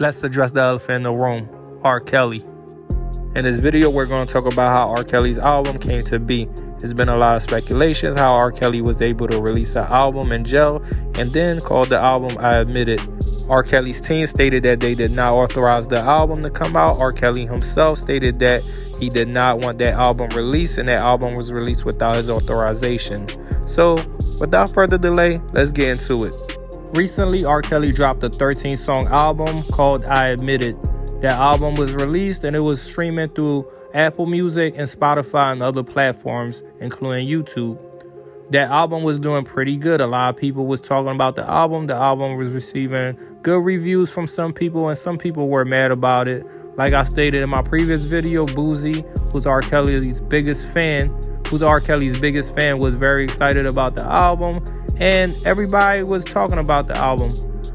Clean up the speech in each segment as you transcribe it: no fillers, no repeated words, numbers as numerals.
let's address the elephant in the room, R. Kelly. In this video, we're going to talk about how R. Kelly's album came to be. There's been a lot of speculations how R. Kelly was able to release an album in jail and then called the album I Admit It. R. Kelly's team stated that they did not authorize the album to come out. R. Kelly himself stated that he did not want that album released, and that album was released without his authorization. So, without further delay, let's get into it. Recently, R. Kelly dropped a 13-song album called I Admit It. That album was released and it was streaming through Apple Music and Spotify and other platforms, including YouTube. That album was doing pretty good. A lot of people was talking about the album. The album was receiving good reviews from some people, and some people were mad about it. Like I stated in my previous video, Boozy, who's R. Kelly's biggest fan, was very excited about the album, and everybody was talking about the album.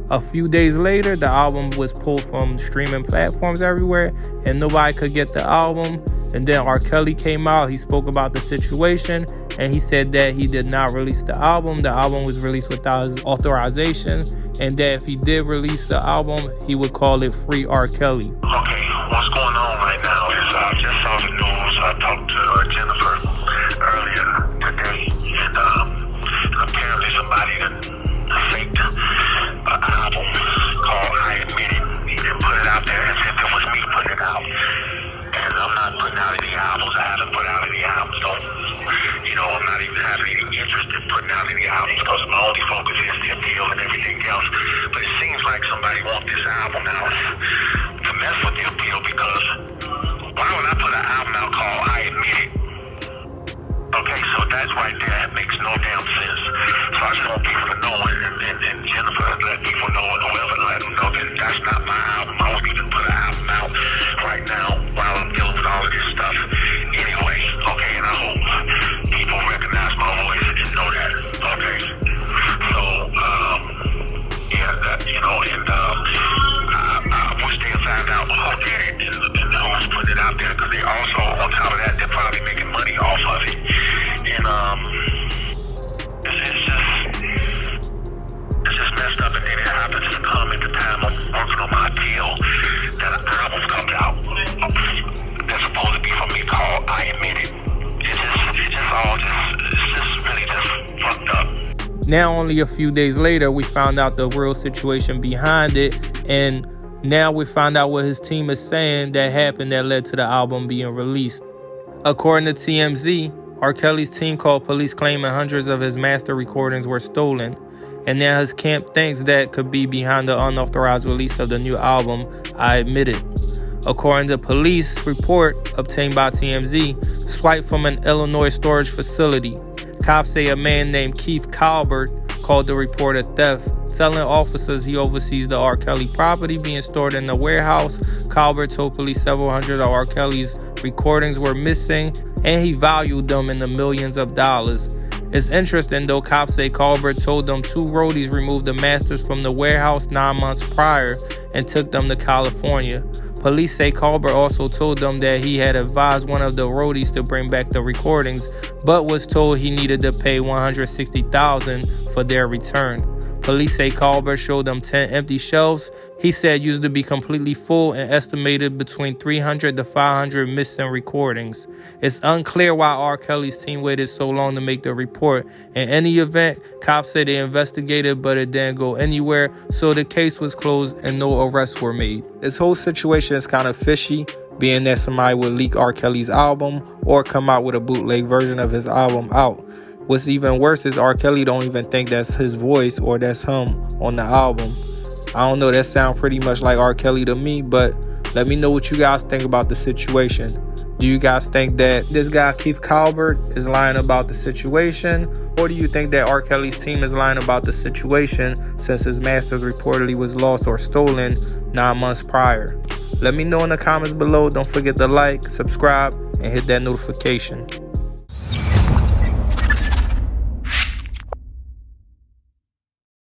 A few days later, the album was pulled from streaming platforms everywhere, and nobody could get the album. And then R. Kelly came out. He spoke about the situation, and he said that he did not release the album. The album was released without his authorization, and that if he did release the album, he would call it Free R. Kelly. Okay, what's going on right now is I just saw the news. I talked to Jennifer earlier today, and apparently somebody faked an album called I Admit It and put it out there as if it was me putting it out. And I'm not putting out any albums. I haven't put out any albums. I'm not even having any interest in putting out any albums because my only focus is the appeal and everything else. But it seems like somebody wants this album out to mess with the appeal, because why would I put an album out called I Admit It? Okay, so that's right there. That makes no damn sense. So I just want people to know, and Jennifer let people know, and whoever let them know that that's not my album. I won't even put an album out right now while I'm dealing with all of this stuff anyway. Okay, and I hope people recognize my voice and know that. Okay, so I wish they found out who did it and who's putting it out there, because they also, on top of that, they're probably making money off of it. And it's just messed up. And then it happens to come at the time I'm working on my appeal that an album comes out that's supposed to be for me called I Admit It. It's just really fucked up. Now, only a few days later, we found out the real situation behind it, and now we found out what his team is saying that happened that led to the album being released. According to TMZ, R. Kelly's team called police claiming hundreds of his master recordings were stolen, and now his camp thinks that could be behind the unauthorized release of the new album, I Admit It. According to police report obtained by TMZ, swiped from an Illinois storage facility. Cops say a man named Keith Colbert called the report a theft, telling officers he oversees the R. Kelly property being stored in the warehouse. Colbert told police several hundred of R. Kelly's recordings were missing, and he valued them in the millions of dollars. It's interesting though, cops say Colbert told them 2 roadies removed the masters from the warehouse 9 months prior and took them to California. Police say Colbert also told them that he had advised one of the roadies to bring back the recordings, but was told he needed to pay $160,000 for their return. Police say Colbert showed them 10 empty shelves he said used to be completely full, and estimated between 300 to 500 missing recordings. It's unclear why R. Kelly's team waited so long to make the report. In any event, cops say they investigated, but it didn't go anywhere, so the case was closed and no arrests were made. This whole situation is kind of fishy, being that somebody would leak R. Kelly's album or come out with a bootleg version of his album out. What's even worse is R. Kelly don't even think that's his voice or that's him on the album. I don't know, that sounds pretty much like R. Kelly to me, but let me know what you guys think about the situation. Do you guys think that this guy Keith Colbert is lying about the situation? Or do you think that R. Kelly's team is lying about the situation since his masters reportedly was lost or stolen 9 months prior? Let me know in the comments below. Don't forget to like, subscribe, and hit that notification.